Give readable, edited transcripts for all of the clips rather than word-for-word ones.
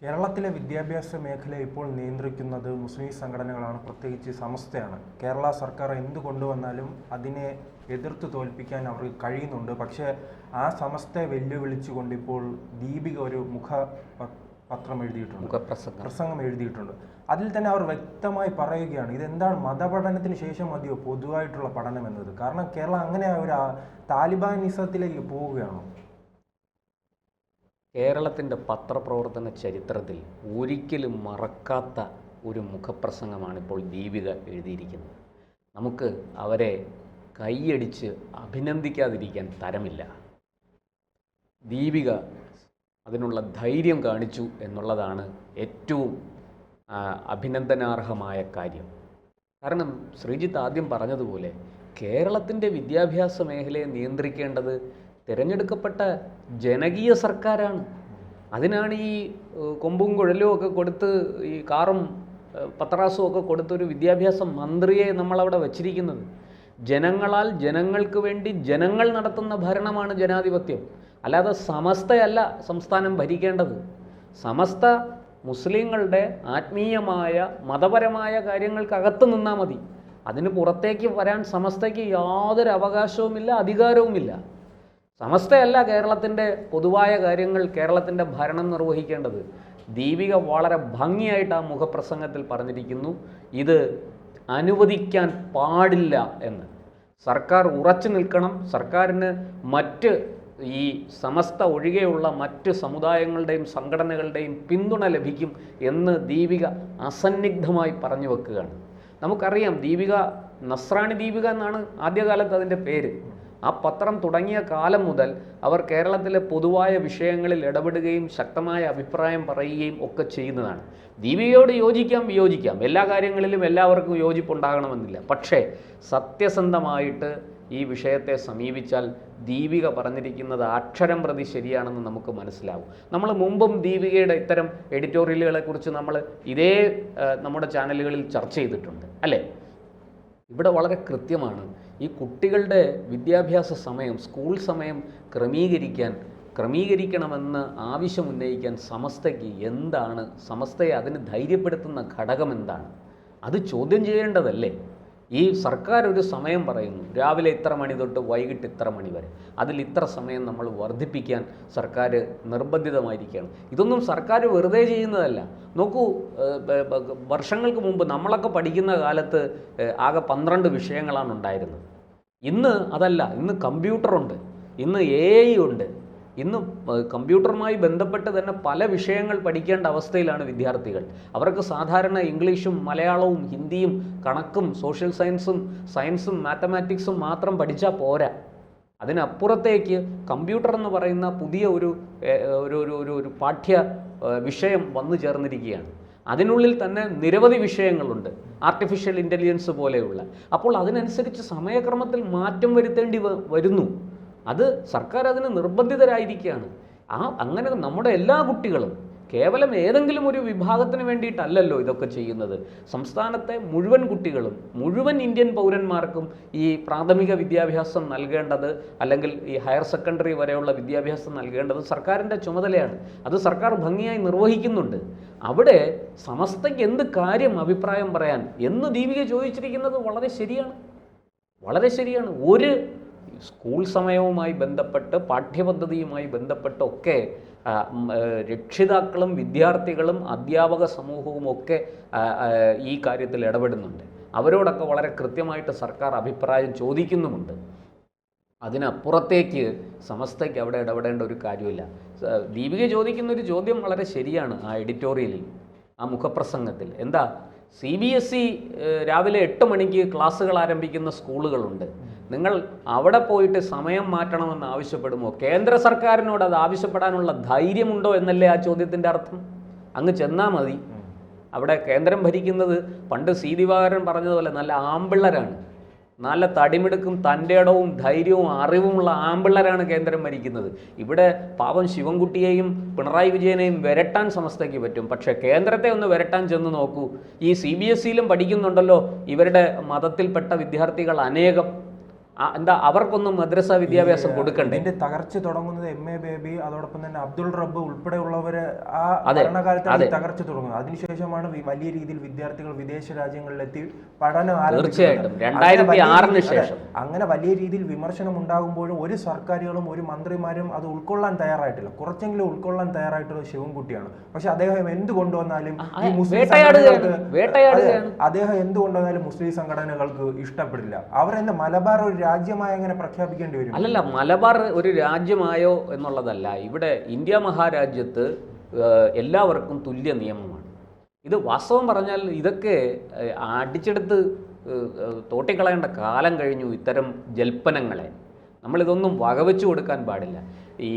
കേരളത്തിലെ വിദ്യാഭ്യാസ മേഖല ഇപ്പോൾ നിയന്ത്രിക്കുന്നത് മുസ്ലിം സംഘടനകളാണ്, പ്രത്യേകിച്ച് സമസ്തയാണ്. കേരള സർക്കാർ എന്ത് കൊണ്ടുവന്നാലും അതിനെ എതിർത്ത് തോൽപ്പിക്കാൻ അവർക്ക് കഴിയുന്നുണ്ട്. പക്ഷേ ആ സമസ്തയെ വെല്ലുവിളിച്ചുകൊണ്ട് ഇപ്പോൾ ദീപിക ഒരു പത്രം എഴുതിയിട്ടുണ്ട്, പ്രസംഗം എഴുതിയിട്ടുണ്ട്. അതിൽ തന്നെ അവർ വ്യക്തമായി പറയുകയാണ്, ഇതെന്താണ് മതപഠനത്തിന് ശേഷം മതിയോ പൊതുവായിട്ടുള്ള പഠനം എന്നത്. കാരണം കേരളം അങ്ങനെ ഒരു താലിബാനിസത്തിലേക്ക് പോവുകയാണോ? കേരളത്തിൻ്റെ പത്രപ്രവർത്തന ചരിത്രത്തിൽ ഒരിക്കലും മറക്കാത്ത ഒരു മുഖപ്രസംഗമാണിപ്പോൾ ദീപിക എഴുതിയിരിക്കുന്നത്. നമുക്ക് അവരെ കൈയടിച്ച് അഭിനന്ദിക്കാതിരിക്കാൻ തരമില്ല. ദീപിക അതിനുള്ള ധൈര്യം കാണിച്ചു എന്നുള്ളതാണ് ഏറ്റവും അഭിനന്ദനാർഹമായ കാര്യം. കാരണം ശ്രീജിത്ത് ആദ്യം പറഞ്ഞതുപോലെ കേരളത്തിൻ്റെ വിദ്യാഭ്യാസ മേഖലയെ നിയന്ത്രിക്കേണ്ടത് തിരഞ്ഞെടുക്കപ്പെട്ട ജനകീയ സർക്കാരാണ്. അതിനാണ് ഈ കൊമ്പും കുഴലും ഒക്കെ കൊടുത്ത് ഈ കാറും പത്രാസും ഒക്കെ കൊടുത്തൊരു വിദ്യാഭ്യാസ മന്ത്രിയെ നമ്മളവിടെ വച്ചിരിക്കുന്നത്. ജനങ്ങളാൽ ജനങ്ങൾക്ക് വേണ്ടി ജനങ്ങൾ നടത്തുന്ന ഭരണമാണ് ജനാധിപത്യം. അല്ലാതെ സമസ്തയല്ല സംസ്ഥാനം ഭരിക്കേണ്ടത്. സമസ്ത മുസ്ലിങ്ങളുടെ ആത്മീയമായ മതപരമായ കാര്യങ്ങൾക്കകത്ത് നിന്നാൽ മതി. അതിന് പുറത്തേക്ക് വരാൻ സമസ്തയ്ക്ക് യാതൊരു അവകാശവുമില്ല, അധികാരവുമില്ല. സമസ്തയല്ല കേരളത്തിൻ്റെ പൊതുവായ കാര്യങ്ങൾ, കേരളത്തിൻ്റെ ഭരണം നിർവഹിക്കേണ്ടത്. ദീപിക വളരെ ഭംഗിയായിട്ട് ആ മുഖപ്രസംഗത്തിൽ പറഞ്ഞിരിക്കുന്നു, ഇത് അനുവദിക്കാൻ പാടില്ല എന്ന്. സർക്കാർ ഉറച്ചു നിൽക്കണം. സർക്കാരിന് മറ്റ് ഈ സമസ്ത ഒഴികെയുള്ള മറ്റ് സമുദായങ്ങളുടെയും സംഘടനകളുടെയും പിന്തുണ ലഭിക്കും എന്ന് ദീപിക അസന്നിഗ്ധമായി പറഞ്ഞു വെക്കുകയാണ്. നമുക്കറിയാം, ദീപിക നസ്രാണി ദീപിക എന്നാണ് ആദ്യകാലത്ത് അതിൻ്റെ പേര്. ആ പത്രം തുടങ്ങിയ കാലം മുതൽ അവർ കേരളത്തിലെ പൊതുവായ വിഷയങ്ങളിൽ ഇടപെടുകയും ശക്തമായ അഭിപ്രായം പറയുകയും ഒക്കെ ചെയ്യുന്നതാണ്. ദീപികയോട് യോജിക്കാം, വിയോജിക്കാം, എല്ലാ കാര്യങ്ങളിലും എല്ലാവർക്കും യോജിപ്പുണ്ടാകണമെന്നില്ല. പക്ഷേ സത്യസന്ധമായിട്ട് ഈ വിഷയത്തെ സമീപിച്ചാൽ ദീപിക പറഞ്ഞിരിക്കുന്നത് അക്ഷരം പ്രതി ശരിയാണെന്ന് നമുക്ക് മനസ്സിലാവും. നമ്മൾ മുമ്പും ദീപികയുടെ ഇത്തരം എഡിറ്റോറിയലുകളെക്കുറിച്ച് നമ്മൾ നമ്മുടെ ചാനലുകളിൽ ചർച്ച ചെയ്തിട്ടുണ്ട്, അല്ലേ? ഇവിടെ വളരെ കൃത്യമാണ്, ഈ കുട്ടികളുടെ വിദ്യാഭ്യാസ സമയം, സ്കൂൾ സമയം ക്രമീകരിക്കണമെന്ന് ആവശ്യമുന്നയിക്കാൻ സമസ്തയ്ക്ക് എന്താണ്, സമസ്തയെ അതിന് ധൈര്യപ്പെടുത്തുന്ന ഘടകം എന്താണ്? അത് ചോദ്യം ചെയ്യേണ്ടതല്ലേ? ഈ സർക്കാർ ഒരു സമയം പറയുന്നു, രാവിലെ ഇത്ര മണി തൊട്ട് വൈകിട്ട് ഇത്ര മണി വരെ, അതിൽ ഇത്ര സമയം നമ്മൾ വർദ്ധിപ്പിക്കാൻ സർക്കാർ നിർബന്ധിതമായിരിക്കുകയാണ്. ഇതൊന്നും സർക്കാർ വെറുതെ ചെയ്യുന്നതല്ല. നോക്കൂ, വർഷങ്ങൾക്ക് മുമ്പ് നമ്മളൊക്കെ പഠിക്കുന്ന കാലത്ത് ആകെ 12 വിഷയങ്ങളാണ് ഉണ്ടായിരുന്നത്. ഇന്ന് അതല്ല. ഇന്ന് കമ്പ്യൂട്ടറുണ്ട്, ഇന്ന് AI ഉണ്ട്. ഇന്ന് കമ്പ്യൂട്ടറുമായി ബന്ധപ്പെട്ട് തന്നെ പല വിഷയങ്ങൾ പഠിക്കേണ്ട അവസ്ഥയിലാണ് വിദ്യാർത്ഥികൾ. അവർക്ക് സാധാരണ ഇംഗ്ലീഷും മലയാളവും ഹിന്ദിയും കണക്കും സോഷ്യൽ സയൻസും മാത്തമാറ്റിക്സും മാത്രം പഠിച്ചാൽ പോരാ. അതിനപ്പുറത്തേക്ക് കമ്പ്യൂട്ടർ എന്ന് പറയുന്ന പുതിയ ഒരു പാഠ്യ വിഷയം വന്നു ചേർന്നിരിക്കുകയാണ്. അതിനുള്ളിൽ തന്നെ നിരവധി വിഷയങ്ങളുണ്ട്, ആർട്ടിഫിഷ്യൽ ഇൻ്റലിജൻസ് പോലെയുള്ള. അപ്പോൾ അതിനനുസരിച്ച് സമയക്രമത്തിൽ മാറ്റം വരുത്തേണ്ടി വരുന്നു. അത് സർക്കാർ അതിന് നിർബന്ധിതരായിരിക്കുകയാണ്. അങ്ങനെ നമ്മുടെ എല്ലാ കുട്ടികളും കേവലം ഏതെങ്കിലും ഒരു വിഭാഗത്തിന് വേണ്ടിയിട്ടല്ലല്ലോ ഇതൊക്കെ ചെയ്യുന്നത്. സംസ്ഥാനത്തെ മുഴുവൻ കുട്ടികളും, മുഴുവൻ ഇന്ത്യൻ പൗരന്മാർക്കും ഈ പ്രാഥമിക വിദ്യാഭ്യാസം നൽകേണ്ടത്, അല്ലെങ്കിൽ ഈ ഹയർ സെക്കൻഡറി വരെയുള്ള വിദ്യാഭ്യാസം നൽകേണ്ടത് സർക്കാരിൻ്റെ ചുമതലയാണ്. അത് സർക്കാർ ഭംഗിയായി നിർവഹിക്കുന്നുണ്ട്. അവിടെ സമസ്തയ്ക്ക് എന്ത് കാര്യം അഭിപ്രായം പറയാൻ എന്ന് ദീപിക ചോദിച്ചിരിക്കുന്നത് വളരെ ശരിയാണ്. ഒരു സ്കൂൾ സമയവുമായി ബന്ധപ്പെട്ട്, പാഠ്യപദ്ധതിയുമായി ബന്ധപ്പെട്ടൊക്കെ രക്ഷിതാക്കളും വിദ്യാർത്ഥികളും അധ്യാപക സമൂഹവും ഒക്കെ ഈ കാര്യത്തിൽ ഇടപെടുന്നുണ്ട്. അവരോടൊക്കെ വളരെ കൃത്യമായിട്ട് സർക്കാർ അഭിപ്രായം ചോദിക്കുന്നുമുണ്ട്. അതിനപ്പുറത്തേക്ക് സമസ്തയ്ക്ക് അവിടെ ഇടപെടേണ്ട ഒരു കാര്യമില്ല. ദീപിക ചോദിക്കുന്നൊരു ചോദ്യം വളരെ ശരിയാണ്. ആ എഡിറ്റോറിയലിൽ, ആ മുഖപ്രസംഗത്തിൽ എന്താ, CBSE രാവിലെ 8 മണിക്ക് ക്ലാസ്സുകൾ ആരംഭിക്കുന്ന സ്കൂളുകളുണ്ട്. നിങ്ങൾ അവിടെ പോയിട്ട് സമയം മാറ്റണമെന്ന് ആവശ്യപ്പെടുമോ? കേന്ദ്ര സർക്കാരിനോട് അത് ആവശ്യപ്പെടാനുള്ള ധൈര്യമുണ്ടോ എന്നല്ലേ ആ ചോദ്യത്തിൻ്റെ അർത്ഥം? അങ്ങ് ചെന്നാൽ മതി. അവിടെ കേന്ദ്രം ഭരിക്കുന്നത് പണ്ട് C. ദിവാകരൻ പറഞ്ഞതുപോലെ നല്ല ആമ്പിള്ളരാണ്. നല്ല തടിമിടുക്കും തൻ്റെ ഇടവും ധൈര്യവും അറിവുമുള്ള ആമ്പിള്ളരാണ് കേന്ദ്രം ഭരിക്കുന്നത്. ഇവിടെ പാവം ശിവൻകുട്ടിയെയും പിണറായി വിജയനെയും വിരട്ടാൻ സമസ്തയ്ക്ക് പറ്റും. പക്ഷേ കേന്ദ്രത്തെ ഒന്ന് വിരട്ടാൻ ചെന്ന് നോക്കൂ. ഈ CBSEയിലും പഠിക്കുന്നുണ്ടല്ലോ ഇവരുടെ മതത്തിൽപ്പെട്ട വിദ്യാർത്ഥികൾ അനേകം. എന്താ അവർക്കൊന്നും മദ്രസ വിദ്യാഭ്യാസം കൊടുക്കണ്ടേ? ഇതിന്റെ തകർച്ച തുടങ്ങുന്നത് MA ബേബി, അതോടൊപ്പം തന്നെ അബ്ദുൾ റബ്ബ് ഉൾപ്പെടെയുള്ളവര് ആ ഭരണകാലത്താണ് തകർച്ച തുടങ്ങുന്നത്. അതിനുശേഷമാണ് വലിയ രീതിയിൽ വിദ്യാർത്ഥികൾ വിദേശ രാജ്യങ്ങളിലെത്തി പഠനം തീർച്ചയായിട്ടും 2006 ശേഷം അങ്ങനെ വലിയ രീതിയിൽ വിമർശനം ഉണ്ടാകുമ്പോഴും ഒരു സർക്കാരുകളും ഒരു മന്ത്രിമാരും അത് ഉൾക്കൊള്ളാൻ തയ്യാറായിട്ടില്ല. കുറച്ചെങ്കിലും ഉൾക്കൊള്ളാൻ തയ്യാറായിട്ടുള്ളത് ശിവൻകുട്ടിയാണ്. പക്ഷെ അദ്ദേഹം എന്ത് കൊണ്ടുവന്നാലും ഈ മുസ്ലിം അദ്ദേഹം എന്ത് കൊണ്ടുവന്നാലും മുസ്ലിം സംഘടനകൾക്ക് ഇഷ്ടപ്പെടില്ല. അവരെന്നെ മലബാർ ഒരു രാജ്യമായി അങ്ങനെ പ്രഖ്യാപിക്കേണ്ടി വരും. അല്ലല്ല, മലബാർ ഒരു രാജ്യമായോ എന്നുള്ളതല്ല. ഇവിടെ ഇന്ത്യ മഹാരാജ്യത്ത് എല്ലാവർക്കും തുല്യ നിയമമാണ്. ഇത് വാസ്തവം പറഞ്ഞാൽ ഇതൊക്കെ അടിച്ചെടുത്ത് തോട്ടിക്കളയേണ്ട കാലം കഴിഞ്ഞു. ഇത്തരം ജൽപ്പനങ്ങളെ നമ്മളിതൊന്നും വകവെച്ചു കൊടുക്കാൻ പാടില്ല. ഈ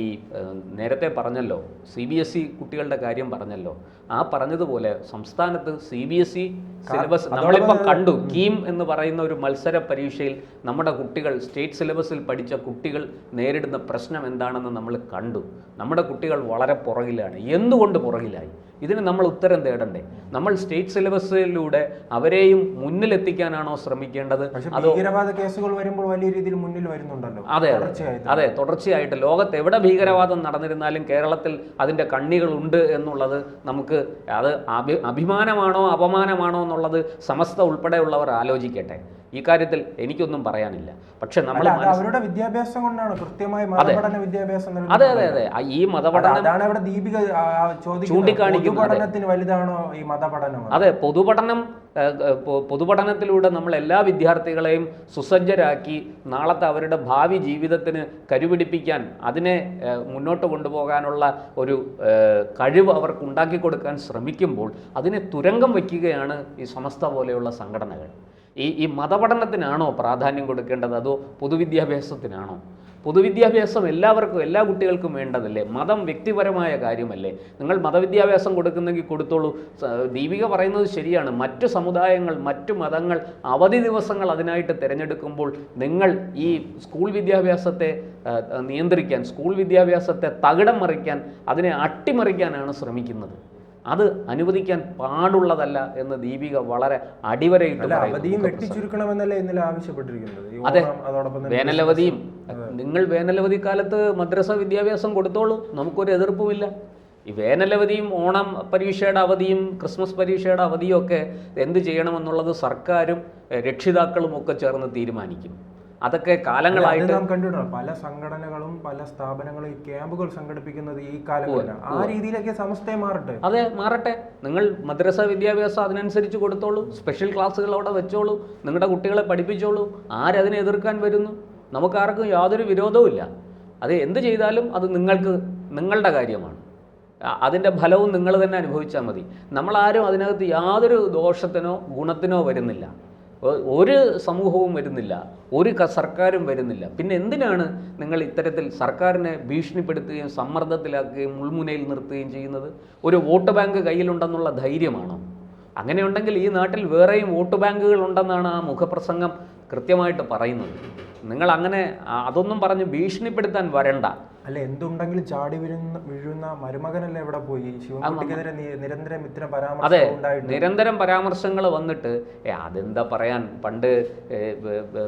നേരത്തെ പറഞ്ഞല്ലോ CBSE കുട്ടികളുടെ കാര്യം പറഞ്ഞല്ലോ, ആ പറഞ്ഞതുപോലെ സംസ്ഥാനത്ത് CBSE സിലബസ് നമ്മളിപ്പോൾ കണ്ടു. കീം എന്ന് പറയുന്ന ഒരു മത്സര പരീക്ഷയിൽ നമ്മുടെ കുട്ടികൾ സ്റ്റേറ്റ് സിലബസിൽ പഠിച്ച കുട്ടികൾ നേരിടുന്ന പ്രശ്നം എന്താണെന്ന് നമ്മൾ കണ്ടു. നമ്മുടെ കുട്ടികൾ വളരെ പുറകിലാണ്. എന്തുകൊണ്ട് പുറകിലായി? ഇതിന് നമ്മൾ ഉത്തരം തേടണ്ടേ? നമ്മൾ സ്റ്റേറ്റ് സിലബസിലൂടെ അവരെയും മുന്നിലെത്തിക്കാനാണോ ശ്രമിക്കേണ്ടത്? അതോ ഭീകരവാദ കേസുകൾ വരുമ്പോൾ വലിയ രീതിയിൽ മുന്നിൽ വരുന്നുണ്ടല്ലോ. അതെ, തുടർച്ചയായിട്ട് ലോകത്ത് എവിടെ ഭീകരവാദം നടന്നിരുന്നാലും കേരളത്തിൽ അതിൻ്റെ കണ്ണികളുണ്ട് എന്നുള്ളത് നമുക്ക് അത് അഭിമാനമാണോ അപമാനമാണോ എന്നുള്ളത് സമസ്ത ഉൾപ്പെടെയുള്ളവർ ആലോചിക്കട്ടെ. ഈ കാര്യത്തിൽ എനിക്കൊന്നും പറയാനില്ല. പക്ഷെ നമ്മൾ അവരുടെ വിദ്യാഭ്യാസം കൊണ്ടാണ് കൃത്യമായി മതപഠന വിദ്യാഭ്യാസം. അതെ, ഈ മതപഠനം ചൂണ്ടിക്കാണിക്കുന്നത് വലുതാണോ ഈ മതപഠനം? അതെ, പൊതുപഠനത്തിലൂടെ നമ്മൾ എല്ലാ വിദ്യാർത്ഥികളെയും സുസജ്ജരാക്കി നാളത്തെ അവരുടെ ഭാവി ജീവിതത്തിന് കരുപിടിപ്പിക്കാൻ, അതിനെ മുന്നോട്ട് കൊണ്ടുപോകാനുള്ള ഒരു കഴിവ് അവർക്ക് ഉണ്ടാക്കി കൊടുക്കാൻ ശ്രമിക്കുമ്പോൾ അതിനെ തുരങ്കം വയ്ക്കുകയാണ് ഈ സമസ്ത പോലെയുള്ള സംഘടനകൾ. ഈ മതപഠനത്തിനാണോ പ്രാധാന്യം കൊടുക്കേണ്ടത്, അതോ പൊതുവിദ്യാഭ്യാസത്തിനാണോ? പൊതുവിദ്യാഭ്യാസം എല്ലാവർക്കും, എല്ലാ കുട്ടികൾക്കും വേണ്ടതല്ലേ? മതം വ്യക്തിപരമായ കാര്യമല്ലേ? നിങ്ങൾ മതവിദ്യാഭ്യാസം കൊടുക്കുന്നെങ്കിൽ കൊടുത്തോളൂ. ദീപിക പറയുന്നത് ശരിയാണ്. മറ്റു സമുദായങ്ങൾ, മറ്റു മതങ്ങൾ അവധി ദിവസങ്ങൾ അതിനായിട്ട് തിരഞ്ഞെടുക്കുമ്പോൾ നിങ്ങൾ ഈ സ്കൂൾ വിദ്യാഭ്യാസത്തെ നിയന്ത്രിക്കാൻ, സ്കൂൾ വിദ്യാഭ്യാസത്തെ തകിടം മറിക്കാൻ, അതിനെ അട്ടിമറിക്കാനാണ് ശ്രമിക്കുന്നത്. അത് അനുവദിക്കാൻ പാടുള്ളതല്ല എന്ന് ദീപിക വളരെ അടിവരയിട്ട് അതെ, വേനലവധിയും നിങ്ങൾ വേനലവധി കാലത്ത് മദ്രസ വിദ്യാഭ്യാസം കൊടുത്തോളൂ, നമുക്കൊരു എതിർപ്പുമില്ല. ഈ വേനലവധിയും ഓണം പരീക്ഷയുടെ അവധിയും ക്രിസ്മസ് പരീക്ഷയുടെ അവധിയും ഒക്കെ എന്ത് ചെയ്യണമെന്നുള്ളത് സർക്കാരും രക്ഷിതാക്കളും ഒക്കെ ചേർന്ന് തീരുമാനിക്കും. അതൊക്കെ കാലങ്ങളായിട്ട് നാം കണ്ടിട്ടുണ്ട്. പല സംഘടനകളും പല സ്ഥാപനങ്ങളും ഈ ക്യാമ്പുകൾ സംഘടിപ്പിക്കുന്നത് ഈ കാലങ്ങളിലാണ്. ആ രീതിയിലൊക്കെ സമസ്തയെ മാറട്ടെ. അതെ, മാറട്ടെ. നിങ്ങൾ മദ്രസ വിദ്യാഭ്യാസം അതിനനുസരിച്ച് കൊടുത്തോളൂ, സ്പെഷ്യൽ ക്ലാസ്സുകൾ അവിടെ വെച്ചോളൂ, നിങ്ങളുടെ കുട്ടികളെ പഠിപ്പിച്ചോളൂ. ആരതിനെ എതിർക്കാൻ വരുന്നു? നമുക്കാർക്കും യാതൊരു വിരോധവുമില്ല. അത് എന്ത് ചെയ്താലും അത് നിങ്ങളുടെ കാര്യമാണ്. അതിൻ്റെ ഫലവും നിങ്ങൾ തന്നെ അനുഭവിച്ചാൽ മതി. നമ്മളാരും അതിനകത്ത് യാതൊരു ദോഷത്തിനോ ഗുണത്തിനോ വരുന്നില്ല. ഒരു സമൂഹവും വരുന്നില്ല, ഒരു സർക്കാരും വരുന്നില്ല. പിന്നെ എന്തിനാണ് നിങ്ങൾ ഇത്തരത്തിൽ സർക്കാരിനെ ഭീഷണിപ്പെടുത്തുകയും സമ്മർദ്ദത്തിലാക്കുകയും മുൾമുനയിൽ നിർത്തുകയും ചെയ്യുന്നത്? ഒരു വോട്ട് ബാങ്ക് കയ്യിലുണ്ടെന്നുള്ള ധൈര്യമാണോ? അങ്ങനെയുണ്ടെങ്കിൽ ഈ നാട്ടിൽ വേറെയും വോട്ട് ബാങ്കുകൾ ഉണ്ടെന്നാണ് ആ മുഖപ്രസംഗം കൃത്യമായിട്ട് പറയുന്നത്. നിങ്ങൾ അങ്ങനെ അതൊന്നും പറഞ്ഞ് ഭീഷണിപ്പെടുത്താൻ വരണ്ട. അല്ല, എന്തുണ്ടെങ്കിലും ചാടി വീഴുന്ന മരുമകനല്ലേ എവിടെ പോയി? ശിവൻകുട്ടിക്കെതിരെ നിരന്തരം ഇത്തരം പരാമർശങ്ങൾ നിരന്തരം പരാമർശങ്ങൾ വന്നിട്ട് അതെന്താ പറയാൻ. പണ്ട്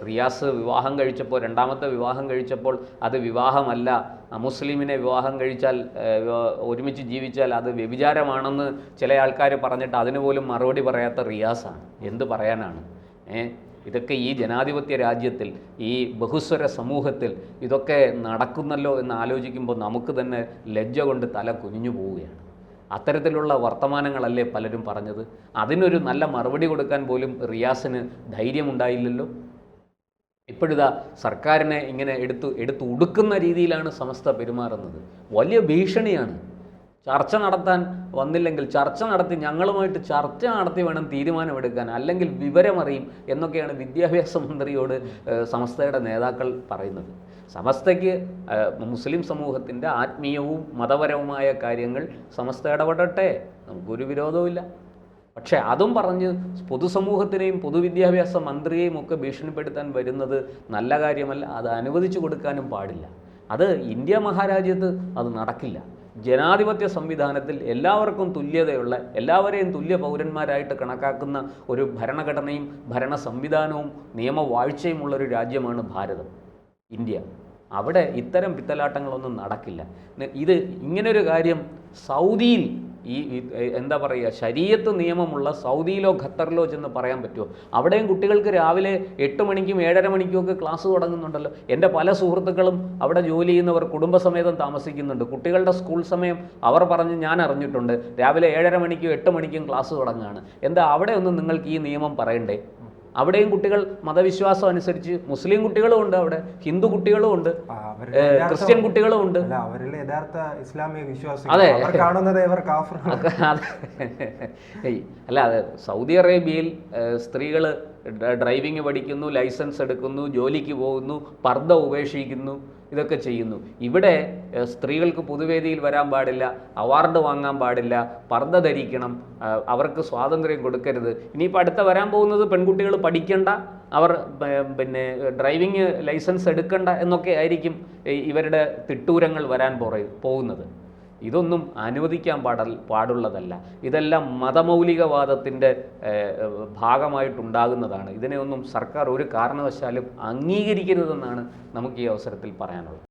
റിയാസ് വിവാഹം കഴിച്ചപ്പോൾ, രണ്ടാമത്തെ വിവാഹം കഴിച്ചപ്പോൾ അത് വിവാഹമല്ല, മുസ്ലിമിനെ വിവാഹം കഴിച്ചാൽ ഒരുമിച്ച് ജീവിച്ചാൽ അത് വ്യഭിചാരമാണെന്ന് ചില ആൾക്കാർ പറഞ്ഞിട്ട് അതിന് പോലും മറുപടി പറയാത്ത റിയാസാണ്. എന്ത് പറയാനാണ്? ഇതൊക്കെ ഈ ജനാധിപത്യ രാജ്യത്തിൽ, ഈ ബഹുസ്വര സമൂഹത്തിൽ ഇതൊക്കെ നടക്കുന്നല്ലോ എന്ന് ആലോചിക്കുമ്പോൾ നമുക്ക് തന്നെ ലജ്ജ കൊണ്ട് തല കുനിഞ്ഞു പോവുകയാണ്. അത്തരത്തിലുള്ള വർത്തമാനങ്ങളല്ലേ പലരും പറഞ്ഞത്. അതിനൊരു നല്ല മറുപടി കൊടുക്കാൻ പോലും റിയാസിന് ധൈര്യമുണ്ടായില്ലല്ലോ. ഇപ്പോഴിതാ സർക്കാരിനെ ഇങ്ങനെ എടുത്ത് ഉടുക്കുന്ന രീതിയിലാണ് സമസ്ത പെരുമാറുന്നത്. വലിയ ഭീഷണിയാണ്. ചർച്ച നടത്താൻ വന്നില്ലെങ്കിൽ ചർച്ച നടത്തി, ഞങ്ങളുമായിട്ട് ചർച്ച നടത്തി വേണം തീരുമാനമെടുക്കാൻ, അല്ലെങ്കിൽ വിവരമറിയും എന്നൊക്കെയാണ് വിദ്യാഭ്യാസ മന്ത്രിയോട് സമസ്തയുടെ നേതാക്കൾ പറയുന്നത്. സമസ്തയ്ക്ക് മുസ്ലിം സമൂഹത്തിൻ്റെ ആത്മീയവും മതപരവുമായ കാര്യങ്ങൾ സമസ്ത ഇടപെടട്ടെ, നമുക്കൊരു വിരോധവുമില്ല. പക്ഷേ അതും പറഞ്ഞ് പൊതുസമൂഹത്തിനെയും പൊതുവിദ്യാഭ്യാസ മന്ത്രിയെയും ഒക്കെ ഭീഷണിപ്പെടുത്താൻ വരുന്നത് നല്ല കാര്യമല്ല. അത് അനുവദിച്ചു കൊടുക്കാനും പാടില്ല. അത് ഇന്ത്യ മഹാരാജ്യത്ത് അത് നടക്കില്ല. ജനാധിപത്യ സംവിധാനത്തിൽ എല്ലാവർക്കും തുല്യതയുള്ള, എല്ലാവരെയും തുല്യ പൗരന്മാരായിട്ട് കണക്കാക്കുന്ന ഒരു ഭരണഘടനയും ഭരണ സംവിധാനവും നിയമവാഴ്ചയുമുള്ളൊരു രാജ്യമാണ് ഭാരതം, ഇന്ത്യ. അവിടെ ഇത്തരം പിത്തലാട്ടങ്ങളൊന്നും നടക്കില്ല. ഇത് ഇങ്ങനൊരു കാര്യം സൗദിയിൽ എന്താ പറയുക, ശരീഅത്ത് നിയമമുള്ള സൗദിയിലോ ഖത്തറിലോ ചെന്ന് പറയാൻ പറ്റുമോ? അവിടെയും കുട്ടികൾക്ക് രാവിലെ 8 മണിക്കും 7:30 മണിക്കും ഒക്കെ ക്ലാസ് തുടങ്ങുന്നുണ്ടല്ലോ. എൻ്റെ പല സുഹൃത്തുക്കളും അവിടെ ജോലി ചെയ്യുന്നവർ കുടുംബസമേതം താമസിക്കുന്നുണ്ട്. കുട്ടികളുടെ സ്കൂൾ സമയം അവർ പറഞ്ഞ് ഞാൻ അറിഞ്ഞിട്ടുണ്ട്, രാവിലെ 7:30 മണിക്കും 8 മണിക്കും ക്ലാസ് തുടങ്ങുകയാണ്. എന്താ അവിടെ ഒന്നും നിങ്ങൾക്ക് ഈ നിയമം പറയണ്ടേ? അവിടെയും കുട്ടികൾ മതവിശ്വാസം അനുസരിച്ച്, മുസ്ലിം കുട്ടികളും ഉണ്ട്, അവിടെ ഹിന്ദു കുട്ടികളും ഉണ്ട്, ക്രിസ്ത്യൻ കുട്ടികളും ഉണ്ട്. അവരിലെ യഥാർത്ഥ ഇസ്ലാമിക വിശ്വാസം. അതെ, അല്ല, അത് സൗദി അറേബ്യയിൽ സ്ത്രീകൾ ഡ്രൈവിംഗ് പഠിക്കുന്നു, ലൈസൻസ് എടുക്കുന്നു, ജോലിക്ക് പോകുന്നു, പർദ്ദ ഉപേക്ഷിക്കുന്നു, ഇതൊക്കെ ചെയ്യുന്നു. ഇവിടെ സ്ത്രീകൾക്ക് പൊതുവേദിയിൽ വരാൻ പാടില്ല, അവാർഡ് വാങ്ങാൻ പാടില്ല, പർദ്ദ ധരിക്കണം, അവർക്ക് സ്വാതന്ത്ര്യം കൊടുക്കരുത്. ഇനിയിപ്പോൾ അടുത്ത വരാൻ പോകുന്നത് പെൺകുട്ടികൾ പഠിക്കണ്ട, അവർ പിന്നെ ഡ്രൈവിംഗ് ലൈസൻസ് എടുക്കണ്ട എന്നൊക്കെ ആയിരിക്കും ഇവരുടെ തിട്ടൂരങ്ങൾ വരാൻ പോകുന്നത്. ഇതൊന്നും അനുവദിക്കാൻ പാടുള്ളതല്ല. ഇതെല്ലാം മതമൗലികവാദത്തിൻ്റെ ഭാഗമായിട്ടുണ്ടാകുന്നതാണ്. ഇതിനെ ഒന്നും സർക്കാർ ഒരു കാരണവശാലും അംഗീകരിക്കരുതെന്നാണ് നമുക്ക് ഈ അവസരത്തിൽ പറയാനുള്ളത്.